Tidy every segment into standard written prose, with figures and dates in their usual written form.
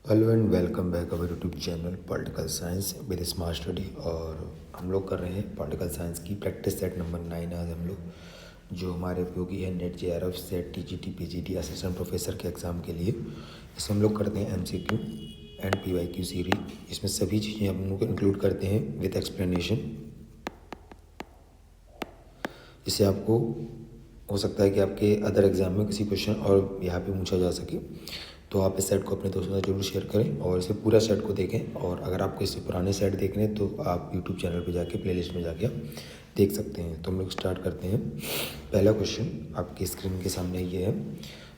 Hello and welcome back our YouTube channel political science with smart study. और हम लोग कर रहे हैं पॉलिटिकल साइंस की प्रैक्टिस सेट नंबर 9। आज हम लोग जो हमारे उपयोगी है net JRF set TGT PGT assistant professor के एग्ज़ाम के लिए, इसमें हम लोग करते हैं MCQ एंड PYQ सीरीज। इसमें सभी चीज़ें हम लोग इंक्लूड करते हैं विद एक्सप्लेनेशन। इससे आपको हो सकता है कि आपके अदर एग्ज़ाम में किसी क्वेश्चन और यहाँ पे पूछा जा सके, तो आप इस सेट को अपने दोस्तों से जरूर शेयर करें और इसे पूरा सेट को देखें। और अगर आपको इससे पुराने सेट देखने हैं तो आप यूट्यूब चैनल पे जाके प्लेलिस्ट में जाके आप देख सकते हैं। तो हम लोग स्टार्ट करते हैं। पहला क्वेश्चन आपकी स्क्रीन के सामने ये है,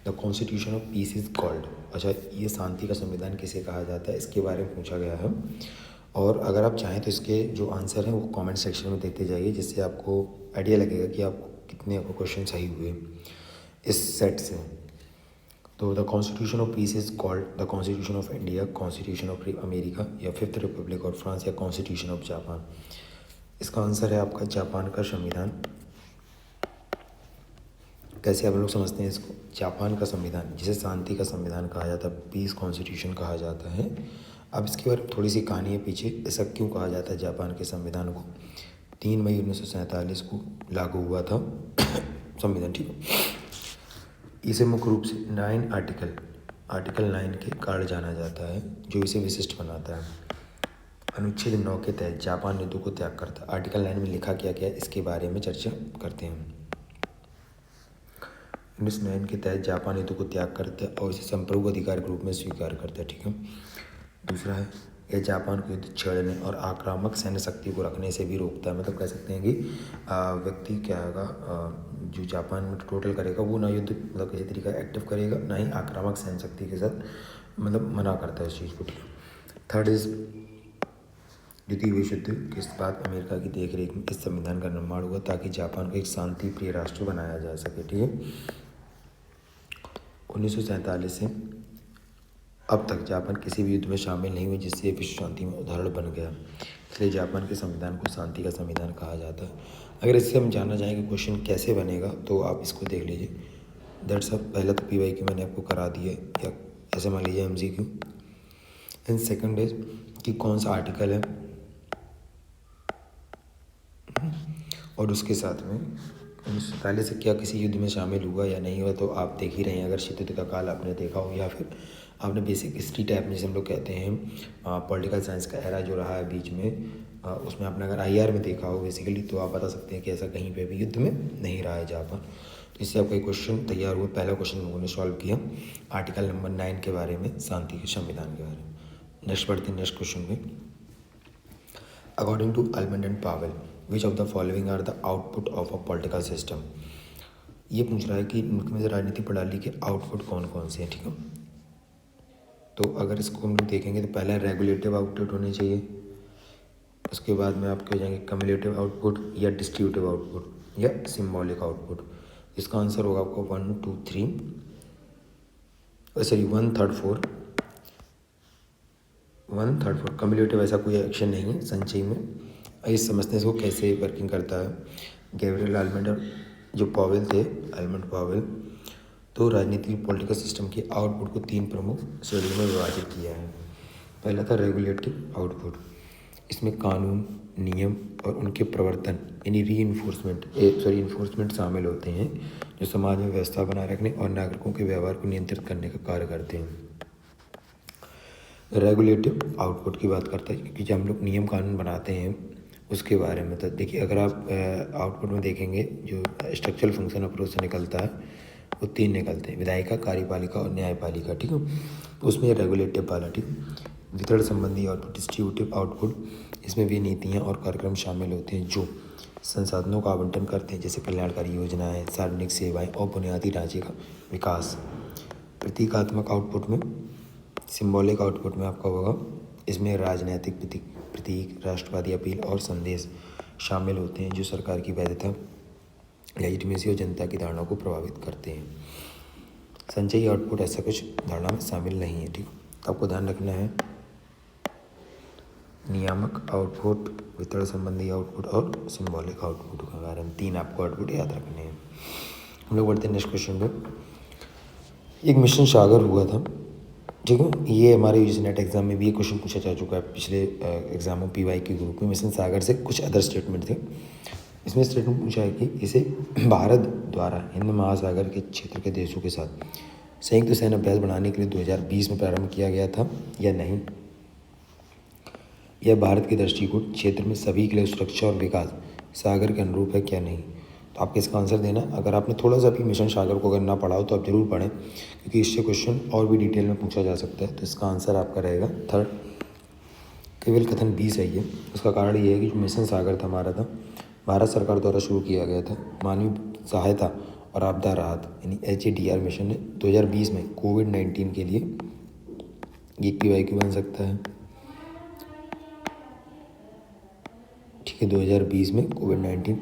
the constitution of peace is called. अच्छा, ये शांति का संविधान किसे कहा जाता है, इसके बारे में पूछा गया है। और अगर आप चाहें तो इसके जो आंसर हैं वो कमेंट सेक्शन में देते जाइए, जिससे आपको आइडिया लगेगा कि आपको कितने आपको क्वेश्चन सही हुए इस सेट से। तो the constitution of peace is called the constitution of India, constitution of America या फिफ्थ रिपब्लिक और फ्रांस या कॉन्स्टिट्यूशन ऑफ जापान। इसका आंसर है आपका जापान का संविधान। कैसे आप लोग समझते हैं इसको? जापान का संविधान, जिसे शांति का संविधान कहा जाता है, पीस कॉन्स्टिट्यूशन कहा जाता है। अब इसके बारे में थोड़ी सी कहानी है पीछे, ऐसा क्यों कहा जाता है जापान के संविधान को। 3 मई 1947 को लागू हुआ था संविधान, ठीक है। इसे मुख्य रूप से 9 आर्टिकल 9 के कारण जाना जाता है, जो इसे विशिष्ट बनाता है। अनुच्छेद 9 के तहत जापान युद्ध को त्याग करता है। आर्टिकल 9 में लिखा क्या गया, इसके बारे में चर्चा करते हैं। 1909 के तहत जापान युद्ध को त्याग करता है और इसे संप्रभु अधिकार के रूप में स्वीकार करता है, ठीक है। दूसरा है, यह जापान को युद्ध छेड़ने और आक्रामक सैन्य शक्ति को रखने से भी रोकता है। मतलब कह सकते हैं कि व्यक्ति क्या होगा, जो जापान में टोटल करेगा वो ना युद्ध मतलब किसी तरीका एक्टिव करेगा, ना ही आक्रामक सैन्य शक्ति के साथ मतलब मना करता है इस चीज़ को, ठीक है। थर्ड इज, द्वितीय विश्व युद्ध के बाद अमेरिका की देखरेख में इस संविधान का निर्माण हुआ ताकि जापान को एक शांति प्रिय राष्ट्र बनाया जा सके, ठीक है। 1947 से अब तक जापान किसी भी युद्ध में शामिल नहीं हुए, जिससे विश्व शांति में उदाहरण बन गया। इसलिए जापान के संविधान को शांति का संविधान कहा जाता है। अगर इससे हम जानना चाहेंगे क्वेश्चन कैसे बनेगा, तो आप इसको देख लीजिए। दैट्स अब पहला तो PYQ मैंने आपको करा दिया, या ऐसे मान लीजिए MCQ। एंड सेकंड इज कि कौन सा आर्टिकल है, और उसके साथ में 1947 से क्या किसी युद्ध में शामिल हुआ या नहीं हुआ। तो आप देख ही रहे हैं, अगर शीत युद्ध का काल आपने देखा हो या फिर आपने बेसिक हिस्ट्री टाइप में, जिसे हम लोग कहते हैं पॉलिटिकल साइंस का एरा जो रहा है बीच में, उसमें आपने अगर IR में देखा हो बेसिकली, तो आप बता सकते हैं कि ऐसा कहीं पे भी युद्ध में नहीं रहा है जापान। तो इससे आपका एक क्वेश्चन तैयार हुआ। पहला क्वेश्चन लोगों ने सॉल्व किया आर्टिकल नंबर 9 के बारे में, शांति के संविधान के बारे में। नेक्स्ट पढ़ते हैं नेक्स्ट क्वेश्चन में। According to Almond and Powell, which of the following are the output of a political system. ये पूछ रहा है कि मुल्क में राजनीतिक प्रणाली के आउटपुट कौन कौन से हैं, ठीक है। तो अगर इसको हम लोग देखेंगे तो पहला रेगुलेटिव आउटपुट होने चाहिए, उसके बाद में आपके हो जाएंगे कम्युलेटिव आउटपुट या डिस्ट्रीब्यूटिव आउटपुट या सिम्बॉलिक आउटपुट। इसका आंसर होगा आपको 1 2 3 सॉरी 1 3 4 1 3 4। कम्युलेटिव ऐसा कोई एक्शन नहीं है संचयी में। इस समझते हैं इसको कैसे वर्किंग करता है। गैब्रियल आलमंड जो पावेल थे, आलमंड पावेल, तो राजनीतिक पॉलिटिकल सिस्टम के आउटपुट को 3 प्रमुख श्रेणियों में विभाजित किया है। पहला था रेगुलेटिव आउटपुट। इसमें कानून, नियम और उनके प्रवर्तन यानी इन्फोर्समेंट शामिल होते हैं, जो समाज में व्यवस्था बनाए रखने और नागरिकों के व्यवहार को नियंत्रित करने का कार्य करते हैं। रेगुलेटिव आउटपुट की बात करते हैं क्योंकि जब हम लोग नियम कानून बनाते हैं उसके बारे में, तो देखिए अगर आप आउटपुट में देखेंगे जो स्ट्रक्चरल फंक्शन अप्रोच से निकलता है वो 3 निकलते हैं, विधायिका, कार्यपालिका और न्यायपालिका, ठीक है। तो उसमें रेगुलेटिव वाला, ठीक। वितरण संबंधी आउटपुट, डिस्ट्रीब्यूटिव आउटपुट, इसमें वे नीतियाँ और कार्यक्रम शामिल होते हैं जो संसाधनों का आवंटन करते हैं, जैसे कल्याणकारी योजनाएं, सार्वजनिक सेवाएं और बुनियादी ढांचे का विकास। प्रतीकात्मक आउटपुट में, सिंबॉलिक आउटपुट में आपका होगा, इसमें राजनैतिक प्रतीक, राष्ट्रवादी अपील और संदेश शामिल होते हैं जो सरकार की वैधता, लेजिटिमेसी और जनता की धारणा को प्रभावित करते हैं। संचयी आउटपुट ऐसा कुछ धारणा में शामिल नहीं है, ठीक। तो आपको ध्यान रखना है नियामक आउटपुट, वितरण संबंधी आउटपुट और सिंबॉलिक आउटपुट के बारे में 3 आपको आउटपुट याद रखने हैं। हम लोग बढ़ते हैं नेक्स्ट क्वेश्चन पे। एक मिशन सागर हुआ था ठीक है। ये हमारे यूजीसी नेट एग्जाम में भी ये क्वेश्चन पूछा जा चुका है पिछले एग्जामों पीवाई के ग्रुप में। मिशन सागर से कुछ अदर स्टेटमेंट थे। इसमें स्टेटमेंट पूछा है कि इसे भारत द्वारा हिंद महासागर के क्षेत्र के देशों के साथ संयुक्त सैन्य अभ्यास बढ़ाने के लिए 2020 में प्रारंभ किया गया था या नहीं। यह भारत के दृष्टिकोण क्षेत्र में सभी के लिए सुरक्षा और विकास सागर के अनुरूप है क्या नहीं। तो आपको इसका आंसर देना। अगर आपने थोड़ा सा भी मिशन सागर को अगर ना पढ़ा हो तो आप जरूर पढ़ें, क्योंकि इससे क्वेश्चन और भी डिटेल में पूछा जा सकता है। तो इसका आंसर आपका रहेगा थर्ड, केवल कथन बी सही है। उसका कारण ये है कि जो मिशन सागर था हमारा था, भारत सरकार द्वारा शुरू किया गया था। मानवीय सहायता और आपदा राहत यानी HADR मिशन ने 2020 में कोविड-19 के लिए ये PYQ बन सकता है। ठीक है, 2020 में कोविड-19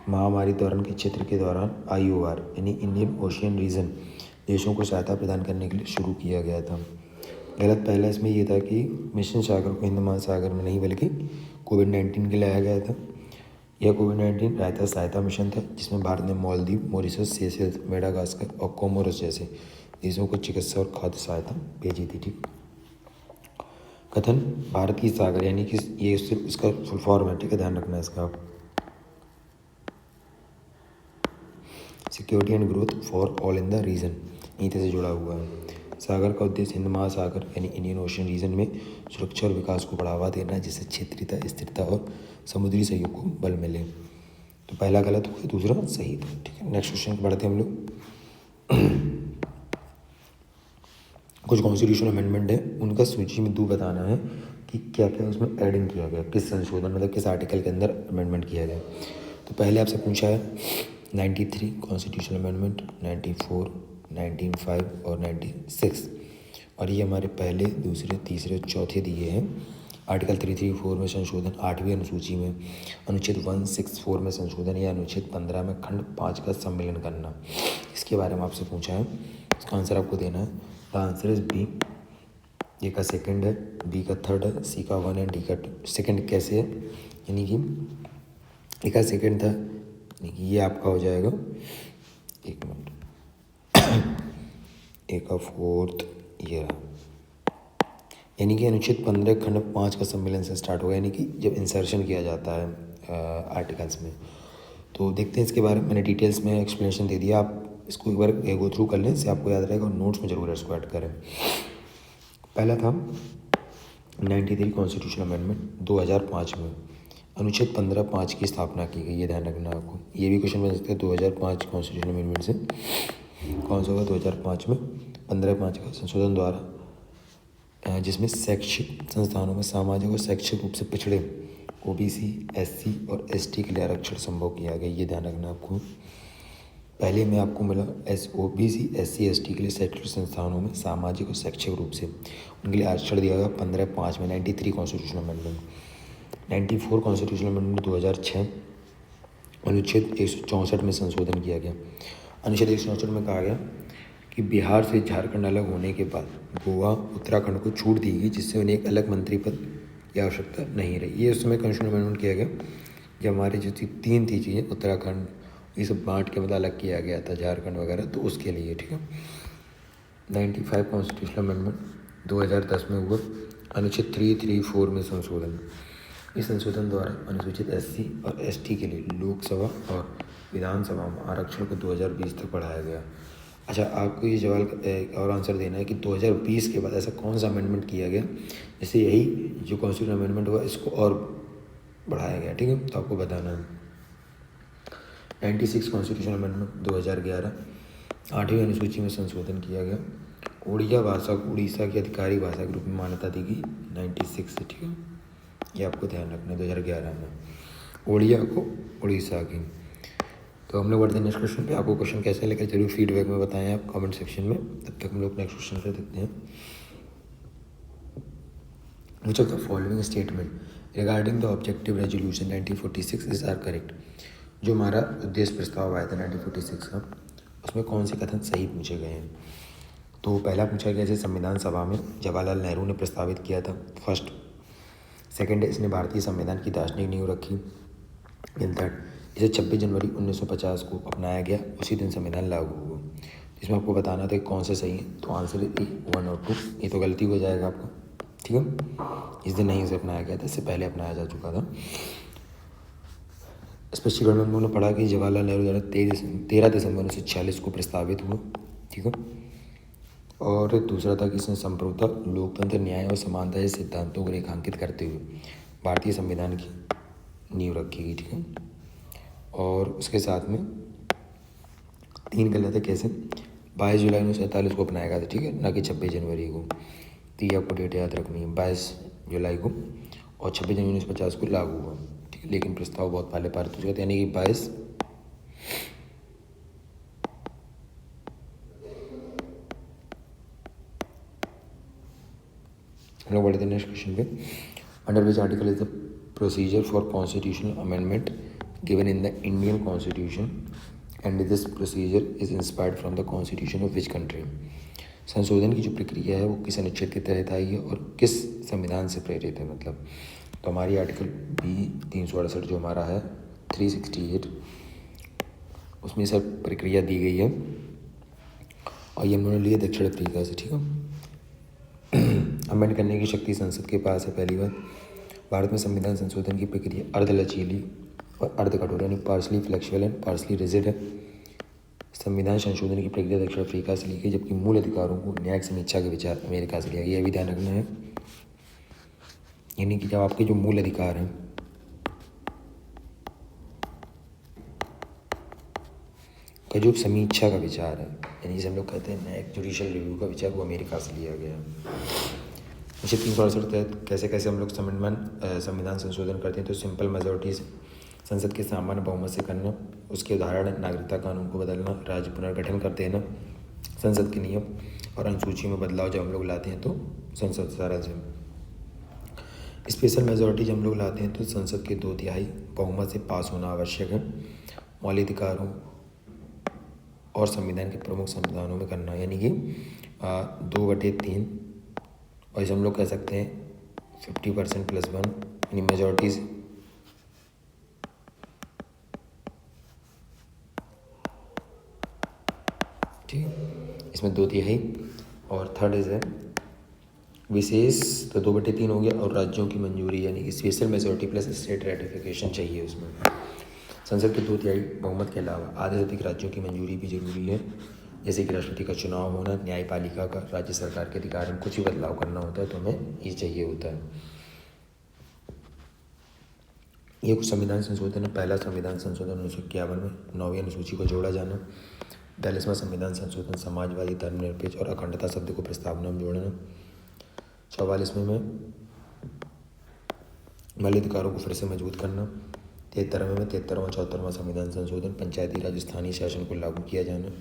महामारी दौरान के क्षेत्र के दौरान IOR यानी इंडियन ओशियन रीजन देशों को सहायता प्रदान करने के लिए शुरू किया गया था। गलत पहला इसमें ये था कि मिशन सागर को हिंद महासागर में नहीं बल्कि कोविड-19 के लिए लाया गया था। यह कोविड-19 राहत सहायता मिशन था जिसमें भारत ने मालदीव, मॉरिशस, सेशेल्स, मेडागास्कर और कोमोरोस जैसे देशों को चिकित्सा और खाद्य सहायता भेजी थी। ठीक, कथन भारत की सागर यानी कि ये इसका फुल फॉर्म है। ठीक है, ध्यान रखना इसका। Security and growth for all in the region यहीं से जुड़ा हुआ है। सागर का उद्देश्य हिंद महासागर यानी इंडियन ओशन रीजन में सुरक्षा और विकास को बढ़ावा देना है, जिससे क्षेत्रीयता, स्थिरता और समुद्री सहयोग को बल मिले। तो पहला गलत हुआ, दूसरा सही था। ठीक है, नेक्स्ट क्वेश्चन पे बढ़ते हैं हम लोग। कुछ कॉन्स्टिट्यूशन अमेंडमेंट है, उनका सूची में 2 बताना है कि क्या क्या उसमें एडिंग किया गया, किस संशोधन मतलब किस आर्टिकल के अंदर अमेंडमेंट किया गया। तो पहले आपसे पूछा है 93 कॉन्स्टिट्यूशन अमेंडमेंट, 94, 195 और 96। और ये हमारे पहले, दूसरे, तीसरे, चौथे दिए हैं। आर्टिकल 334 में संशोधन, 8वीं अनुसूची में अनुच्छेद 164 में संशोधन या अनुच्छेद 15 में खंड 5 का सम्मेलन करना, इसके बारे में आपसे पूछा है। इसका आंसर आपको देना है। The answer is B. A का सेकंड है, बी का थर्ड है, सी का 1 है, डी का 2। सेकंड कैसे है, यानी कि ए का सेकंड था, ये आपका हो जाएगा, एक मिनट, ए का फोर्थ ये रहा, यानी कि अनुच्छेद 15 खंड 5 का सम्मेलन से स्टार्ट होगा, यानी कि जब इंसर्शन किया जाता है आर्टिकल्स में। तो देखते हैं इसके बारे में। मैंने डिटेल्स में एक्सप्लेनेशन दे दिया, आप इसको एक बार गो थ्रू कर लें, इससे आपको याद रहेगा, और नोट्स में जरूर इसको ऐड करें। पहला था 93 कॉन्स्टिट्यूशन अमेंडमेंट 2005 में अनुच्छेद 15(5) की स्थापना की गई, ये ध्यान रखना आपको। ये भी क्वेश्चन बन सकता है 2005 कॉन्स्टिट्यूशन अमेंडमेंट से कौन सा होगा, 2005 में 15(5) का संशोधन द्वारा, जिसमें शैक्षिक संस्थानों में सामाजिक और शैक्षिक रूप से पिछड़े OBC, SC और ST के लिए आरक्षण संभव किया गया, ये ध्यान रखना आपको। पहले में आपको मिला OBC, SC, ST के लिए शैक्षिक संस्थानों में सामाजिक और शैक्षिक रूप से उनके लिए आरक्षण दिया गया 15(5) में 93 कॉन्स्टिट्यूशन अमेंडमेंट। 94 कॉन्स्टिट्यूशन अमेंडमेंट 2006 अनुच्छेद 164 में संशोधन किया गया। अनुच्छेद 164 में कहा गया कि बिहार से झारखंड अलग होने के बाद गोवा, उत्तराखंड को छूट दी गई, जिससे उन्हें एक अलग मंत्री पद की आवश्यकता नहीं रही। ये उस समय कॉन्स्टिट्यूशन अमेंडमेंट किया गया जब हमारी जो 3 थी चीज़ें, उत्तराखंड ये सब बांट के मतलब अलग किया गया था, झारखंड वगैरह, तो उसके लिए। ठीक है, 95 कॉन्स्टिट्यूशन अमेंडमेंट 2010 में हुआ। अनुच्छेद 334 में संशोधन, इस संशोधन द्वारा अनुसूचित SC और ST के लिए लोकसभा और विधानसभा में आरक्षण को 2020 तक बढ़ाया गया। अच्छा, आपको ये सवाल और आंसर देना है कि 2020 के बाद ऐसा कौन सा अमेंडमेंट किया गया जिससे यही जो कॉन्स्टिट्यूशन अमेंडमेंट हुआ इसको और बढ़ाया गया। ठीक है, तो आपको बताना है। 96 कॉन्स्टिट्यूशन अमेंडमेंट 2011 8वीं अनुसूची में संशोधन किया गया। उड़िया भाषा को उड़ीसा की अधिकारी भाषा के रूप में मान्यता दी गई 96 से। ठीक है, ये आपको ध्यान रखना है 2011 में उड़िया को उड़ीसा की। तो हम लोग बढ़ते हैं नेक्स्ट क्वेश्चन पे। आपको क्वेश्चन कैसा लगा जरूर फीडबैक में बताएं आप कमेंट सेक्शन में। तब तक हम लोग नेक्स्ट क्वेश्चन से देखते हैं। Which of the following statement regarding the objective resolution 1946 is are correct? जो हमारा उद्देश्य प्रस्ताव आया था 1946 का, उसमें कौन से कथन सही पूछे गए हैं। तो पहला पूछा गया जैसे संविधान सभा में जवाहरलाल नेहरू ने प्रस्तावित किया था, फर्स्ट। सेकंड है इसने भारतीय संविधान की दार्शनिक नींव रखी। एंड थर्ड, इसे 26 जनवरी 1950 को अपनाया गया, उसी दिन संविधान लागू हुआ। इसमें आपको बताना था कि कौन से सही है, तो आंसर है 1 और 2। ये तो गलती हो जाएगा आपका, ठीक है। इस दिन नहीं इसे अपनाया गया था, इससे पहले अपनाया जा चुका था। स्पष्टीकरण में हम लोगों ने पढ़ा कि जवाहरलाल नेहरू द्वारा 13 दिसंबर 1946 को प्रस्तावित हुआ, ठीक है। और दूसरा था कि इसने संप्रभुता, लोकतंत्र, न्याय और समानता जैसे सिद्धांतों को रेखांकित करते हुए भारतीय संविधान की नींव रखी गई, ठीक है। और उसके साथ में 3 गलत है, कैसे? 22 जुलाई 1947 को अपनाया गया था, ठीक है, ना कि 26 जनवरी को। तो ये आपको डेट याद रखनी है, 22 जुलाई को, और 26 जनवरी 1950 को लागू हुआ, ठीक है। लेकिन प्रस्ताव बहुत पहले पारित हो चुका था, यानी कि 22। हम लोग बढ़ते हैं नेक्स्ट क्वेश्चन पे। Under which article is the procedure for constitutional amendment given in the Indian constitution and this procedure is inspired from the constitution of which country. संशोधन की जो प्रक्रिया है वो किस अनुच्छेद के तहत आई है और किस संविधान से प्रेरित है, मतलब। तो हमारी आर्टिकल बी 368 जो हमारा है 368, उसमें सब प्रक्रिया दी गई है, और ये हमने लिए दक्षिण अफ्रीका से, ठीक है। अमेंड करने की शक्ति संसद के पास है, पहली बात। भारत में संविधान संशोधन की प्रक्रिया अर्ध लचीली और अर्ध कठोर, यानी partially flexible and partially rigid है। संविधान संशोधन की प्रक्रिया दक्षिण अफ्रीका से ली गई, जबकि मूल अधिकारों को न्यायिक समीक्षा के विचार अमेरिका से लिया गया। यह भी ध्यान रखना है, यानी कि जब आपके जो मूल अधिकार हैं का जो समीक्षा का विचार है, यानी जिसे हम लोग कहते हैं न्यायिक जुडिशियल रिव्यू का विचार, वो अमेरिका से लिया गया है। निश्चित 368 तहत कैसे कैसे हम लोग संविधान संशोधन करते हैं, तो सिंपल मेजॉरिटी संसद के सामान्य बहुमत से करना, उसके उदाहरण नागरिकता कानून को बदलना, राज्य पुनर्गठन कर देना, संसद के नियम और अनुसूची में बदलाव जब हम लोग लाते हैं तो संसद सारा राज्य। स्पेशल मेजॉरिटी जब हम लोग लाते हैं तो संसद के 2/3 बहुमत से पास होना आवश्यक है। मौलिक अधिकारों और संविधान के प्रमुख संविधानों में करना, यानी कि 2/3, और इसे हम लोग कह सकते हैं 50% + 1, यानी मेजॉरिटी से। ठीक है, इसमें 2/3 और थर्ड इज है विशेष, तो 2/3 हो गया, और राज्यों की मंजूरी, यानी कि special majority plus state ratification चाहिए उसमें। संसद के 2/3 बहुमत के अलावा आधे से अधिक राज्यों की मंजूरी भी जरूरी है, जैसे कि राष्ट्रपति का चुनाव होना, न्यायपालिका का, राज्य सरकार के अधिकार में कुछ भी बदलाव करना होता है तो हमें ये चाहिए होता है। ये कुछ संविधान संशोधन है। पहला संविधान संशोधन 1951 में 9वीं अनुसूची को जोड़ा जाना। 42वां संविधान संशोधन समाजवादी, धर्मनिरपेक्ष और अखंडता शब्द को प्रस्तावना में जोड़ना। 44वें में मौलिक अधिकारों को फिर से मजबूत करना। 73वें में 73वां 74वां संविधान संशोधन, पंचायती राज स्थानीय शासन को लागू किया जाना।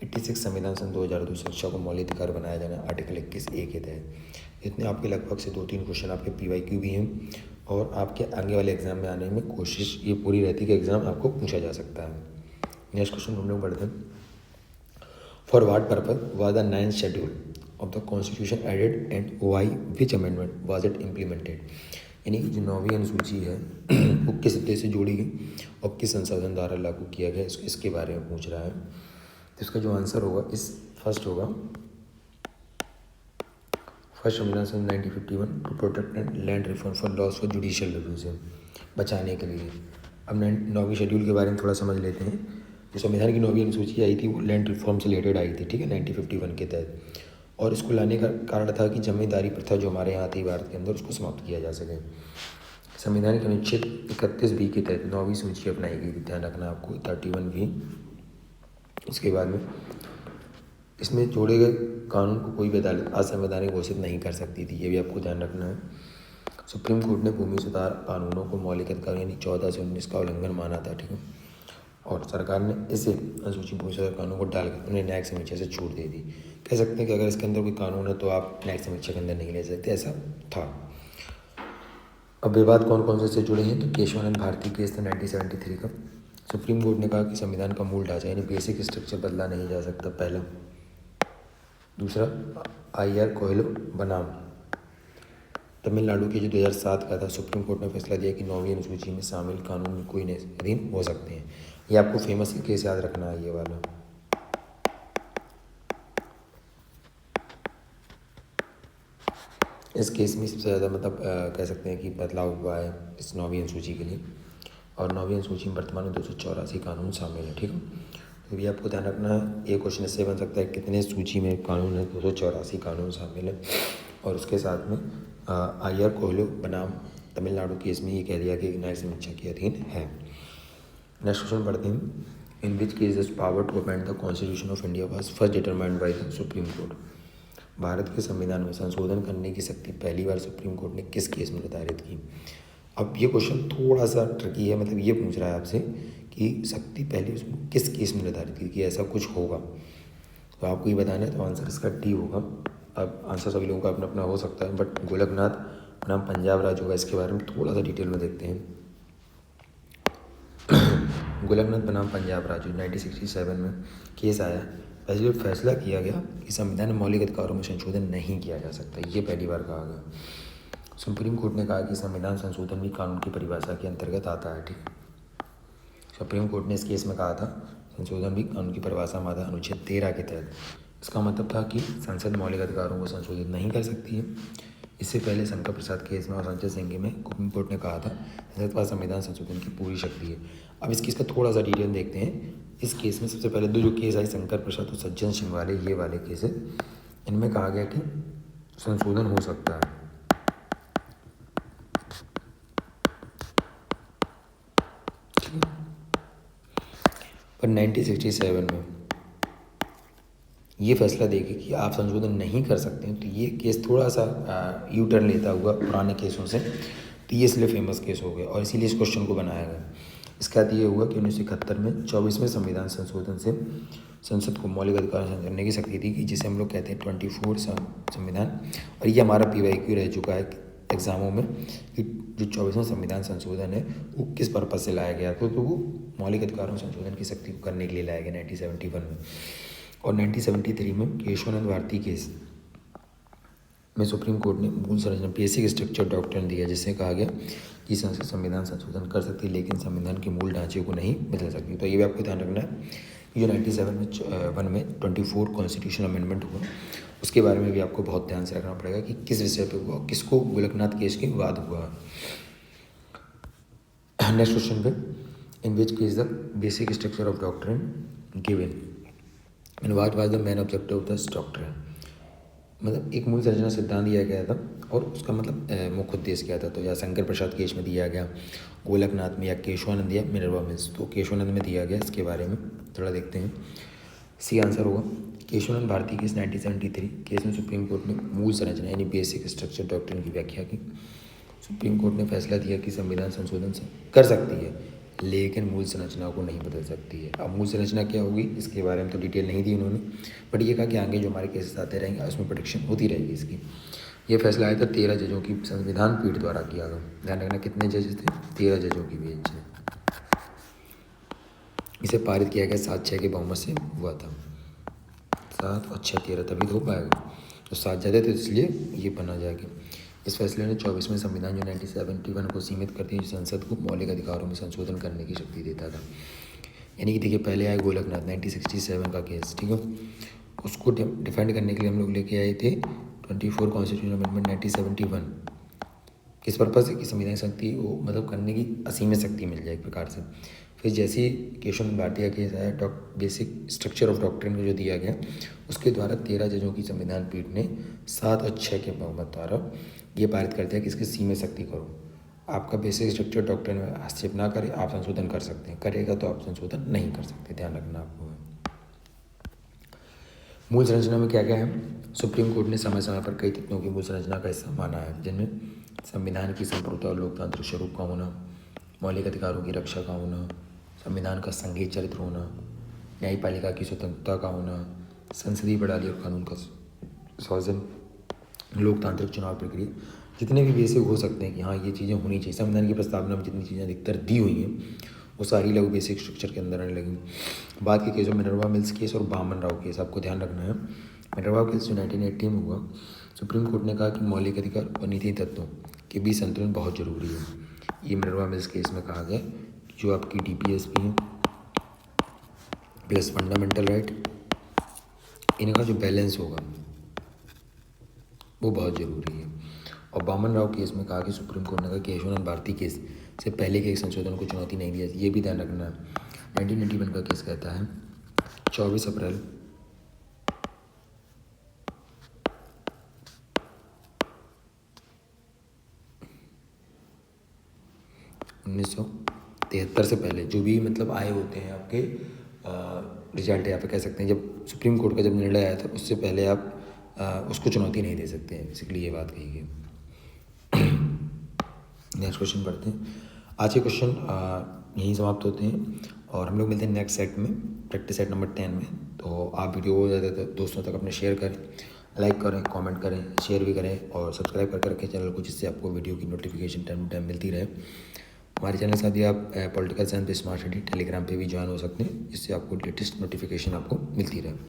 86 संविधान सन 2002 शिक्षा को मौलिक अधिकार बनाया जाना, आर्टिकल 21A के तहत। इतने आपके लगभग से 2-3 क्वेश्चन आपके PYQ भी हैं, और आपके आगे वाले एग्जाम में आने में कोशिश ये पूरी रहती है कि एग्जाम आपको पूछा जा सकता है। नेक्स्ट क्वेश्चन हम लोग बढ़ते हैं। For what purpose was the 9th schedule of the constitution added and why which amendment was it implemented. यानी कि जो 9वीं अनुसूची है वो किस उद्देश्य से जोड़ी गई और किस संशोधन द्वारा लागू किया गया, इसके बारे में पूछ रहा है। तो इसका जो आंसर होगा फर्स्ट होगा फर्स्ट संविधान सन 1951 to protect and land reform for laws for judicial review से बचाने के लिए। अब 9वीं शेड्यूल के बारे में थोड़ा समझ लेते हैं। जो संविधान की 9वीं अनुसूची आई थी वो लैंड रिफॉर्म से रिलेटेड आई थी, ठीक है, 1951 के तहत। और इसको लाने का कारण था कि जमींदारी प्रथा जो हमारे यहाँ थी भारत के अंदर, उसको समाप्त किया जा सके। संविधान के अनुच्छेद 31B के तहत 9वीं सूची अपनाई गई थी, ध्यान रखना आपको, 31B। उसके बाद में इसमें जोड़े गए कानून को कोई भी अदालत असंवैधानिक घोषित नहीं कर सकती थी, ये भी आपको ध्यान रखना है। सुप्रीम कोर्ट ने भूमि सुधार कानूनों को मौलिक अधिकार यानी 14 से 19 का उल्लंघन माना था, ठीक है। और सरकार ने इसे अनुसूची भूमि सुधार कानून को डालकर उन्हें न्यायिक समीक्षा से छूट दे दी। कह सकते हैं कि अगर इसके अंदर कोई कानून है तो आप न्यायिक समीक्षा के अंदर नहीं ले सकते, ऐसा था। अब विवाद कौन कौन से जुड़े हैं, तो केशवानंद भारती केस था 1973 का। सुप्रीम कोर्ट ने कहा कि संविधान का मूल ढांचा यानी बेसिक स्ट्रक्चर बदला नहीं जा सकता, पहला। दूसरा, IR कोयलो बनाम तमिलनाडु की जो 2007 का था, सुप्रीम कोर्ट ने फैसला दिया कि 9वीं अनुसूची में शामिल कानून में कोई अधीन हो सकते हैं। ये आपको फेमस केस याद रखना है, ये वाला। इस केस में सबसे ज़्यादा मतलब कह सकते हैं कि बदलाव हुआ है इस 9वीं अनुसूची के लिए, और 9वीं अनुसूची में वर्तमान में 284 कानून शामिल है। ठीक है, तो ये आपको ध्यान रखना है। एक क्वेश्चन इससे बन सकता है कितने सूची में कानून है, 284 कानून शामिल है। और उसके साथ में आर कोहलू बनाम तमिलनाडु केस में ये कह दिया कि न्यायिक समीक्षा के अधीन है। नेक्स्ट क्वेश्चन पढ़ते हैं। In which case this power to amend the constitution of India was first determined by the Supreme Court. भारत के संविधान में संशोधन करने की शक्ति पहली बार सुप्रीम कोर्ट ने किस केस में निर्धारित की। अब ये क्वेश्चन थोड़ा सा ट्रिकी है, मतलब ये पूछ रहा है आपसे कि शक्ति पहली उसमें किस केस में निर्धारित की, कि ऐसा कुछ होगा। तो आपको ये बताना है, तो आंसर इसका डी होगा। अब आंसर सभी लोगों का अपना अपना हो सकता है, बट गोलकनाथ बनाम पंजाब राज्य होगा। इसके बारे में थोड़ा सा डिटेल में देखते हैं। गोलकनाथ बनाम पंजाब राज्य 1967 में केस आया। पहले फैसला किया गया कि संविधान में मौलिक अधिकारों में संशोधन नहीं किया जा सकता, ये पहली बार कहा गया। सुप्रीम कोर्ट ने कहा कि संविधान संशोधन भी कानून की परिभाषा के अंतर्गत आता है। ठीक, सुप्रीम कोर्ट ने इस केस में कहा था संशोधन भी कानून की परिभाषा में आता है अनुच्छेद 13 के तहत। इसका मतलब था कि संसद मौलिक अधिकारों को संशोधित नहीं कर सकती है। इससे पहले शंकर प्रसाद केस में और संजय सिंह में सुप्रीम कोर्ट ने कहा था संसद का संविधान संशोधन की पूरी शक्ति है। अब इस केस का थोड़ा सा डिटेल देखते हैं। इस केस में सबसे पहले दो जो केस आए शंकर प्रसाद और सज्जन सिंह वाले, ये वाले केस है, इनमें कहा गया कि संशोधन हो सकता है। पर 1967 में ये फैसला देके कि आप संशोधन नहीं कर सकते हैं, तो ये केस थोड़ा सा यू टर्न लेता हुआ पुराने केसों से, तो ये इसलिए फेमस केस हो गया और इसीलिए इस क्वेश्चन को बनाया गया। इसका अर्थ ये हुआ कि 1971 में 24वें संविधान संशोधन से संसद को मौलिक अधिकार करने की शक्ति थी, कि जिसे हम लोग कहते हैं 24 संविधान। और ये हमारा PYQ रह चुका है एग्जामों में कि जो 24वां संविधान संशोधन है वो किस पर्पज़ से लाया गया था। तो वो मौलिक अधिकारों संशोधन की शक्ति को करने के लिए लाया गया 1971 में। और 1973 में केशवानंद भारती केस में सुप्रीम कोर्ट ने मूल संरचना बेसिक स्ट्रक्चर डॉक्ट्रिन दिया, जिससे कहा गया कि संसद संविधान संशोधन कर सकती है लेकिन संविधान के मूल ढांचे को नहीं बदल सकती। तो ये भी आपको ध्यान रखना है कि जो 1971 में 24 कॉन्स्टिट्यूशन अमेंडमेंट हुआ, उसके बारे में भी आपको बहुत ध्यान से रखना पड़ेगा कि किस विषय पर हुआ, किसको गोलकनाथ केस के बाद हुआ। नेक्स्ट क्वेश्चन पे, in which case the basic structure of doctrine given and what was the main objective of this doctrine. मतलब एक मूल संरचना सिद्धांत दिया गया था और उसका मतलब मुख्य उद्देश्य क्या था। तो या शंकर प्रसाद केस में दिया गया, गोलकनाथ में, या केशवानंद या मिनर्वा मिल्स। तो केशवानंद में दिया गया, इसके बारे में थोड़ा देखते हैं। सी आंसर होगा केशवानंद भारती केस 1973 केस में सुप्रीम कोर्ट ने मूल संरचना यानी बेसिक स्ट्रक्चर डॉक्ट्रिन की व्याख्या की। सुप्रीम कोर्ट ने फैसला दिया कि संविधान संशोधन कर सकती है लेकिन मूल संरचना को नहीं बदल सकती है। अब मूल संरचना क्या होगी इसके बारे में तो डिटेल नहीं दी उन्होंने, बट ये कहा कि आगे जो हमारे केसेस आते रहेंगे उसमें प्रोडिक्शन होती रहेगी इसकी। ये फैसला आया था 13 जजों की संविधान पीठ द्वारा किया गया। ध्यान रखना कितने जजेस थे, 13 जजों की बेंच ने। इसे पारित किया गया 7-6 के बहुमत से हुआ था। 7 और 6 13 तभी तो हो पाएगा, तो 7 ज़्यादा थे इसलिए ये बना जाएगा। इस फैसले ने 24वें संविधान जो 1971 को सीमित करती है, संसद को मौलिक अधिकारों में संशोधन करने की शक्ति देता था। यानी कि देखिए पहले आए गोलकनाथ 1967 का केस, ठीक है, उसको डिफेंड करने के लिए हम लोग लेके आए थे 24 कॉन्स्टिट्यूशन अमेंडमेंट 1971। किस पर्पज़ से कि संविधान शक्ति वो मतलब करने की असीमित शक्ति मिल जाए एक प्रकार से। फिर जैसे ही केशवानंद भारती का केस आया बेसिक स्ट्रक्चर ऑफ डॉक्ट्रिन को जो दिया गया, उसके द्वारा 13 जजों की संविधान पीठ ने 7 और 6 के बहुमत द्वारा ये पारित कर दिया कि इसकी सीमित शक्ति करो। आपका बेसिक स्ट्रक्चर डॉक्ट्रिन में हस्तक्षेप ना करे, आप संशोधन कर सकते हैं, करेगा तो आप संशोधन नहीं कर सकते। ध्यान रखना आपको। मूल संरचना में क्या क्या है, सुप्रीम कोर्ट ने समय समय पर कई तत्वों की मूल संरचना का हिस्सा माना है, जिनमें संविधान की संप्रभुता और लोकतांत्रिक स्वरूप का होना, मौलिक अधिकारों की रक्षा का होना, संविधान का संघीय चरित्र होना, न्यायपालिका की स्वतंत्रता का होना, संसदीय प्रणाली और कानून का सौजन, लोकतांत्रिक चुनाव प्रक्रिया, जितने भी बेसिक हो सकते हैं कि हाँ ये चीज़ें होनी चाहिए। संविधान की प्रस्तावना में जितनी चीज़ें अधिकतर दी हुई हैं वो सारी लोग बेसिक स्ट्रक्चर के अंदर आने लगी। बाद के केसों मिनर्वा मिल्स केस और बामन राव केस आपको ध्यान रखना है। मिनर्वा केस जो 1980 में हुआ, सुप्रीम कोर्ट ने कहा कि मौलिक अधिकार और नीति तत्वों के बीच संतुलन बहुत जरूरी है। ये मिनर्वा मिल्स केस में कहा गया जो आपकी DPSP है प्लस फंडामेंटल राइट, इनका जो बैलेंस होगा वो बहुत ज़रूरी है। और बामन राव केस में कहा कि सुप्रीम कोर्ट ने कहा कि यशवंत भारती केस से पहले के एक संशोधन को चुनौती नहीं दी, ये भी ध्यान रखना है। 1991 का केस कहता है 24 अप्रैल 1973 से पहले जो भी मतलब आए होते हैं आपके रिजल्ट, यहाँ पे कह सकते हैं जब सुप्रीम कोर्ट का जब निर्णय आया था उससे पहले आप उसको चुनौती नहीं दे सकते हैं, बेसिकली ये बात कही गई। नेक्स्ट क्वेश्चन पढ़ते हैं। आज के क्वेश्चन यहीं समाप्त होते हैं और हम लोग मिलते हैं नेक्स्ट सेट में, प्रैक्टिस सेट नंबर 10 में। तो आप वीडियो को ज़्यादा दोस्तों तक अपने शेयर करें, लाइक करें, कमेंट करें, शेयर भी करें और सब्सक्राइब कर रखें चैनल को, जिससे आपको वीडियो की नोटिफिकेशन टाइम टू टाइम मिलती रहे। हमारे चैनल के साथ ही आप पॉलिटिकल साइंस पे स्मार्ट स्टडी टेलीग्राम पे भी ज्वाइन हो सकते हैं, जिससे आपको लेटेस्ट नोटिफिकेशन आपको मिलती रहे।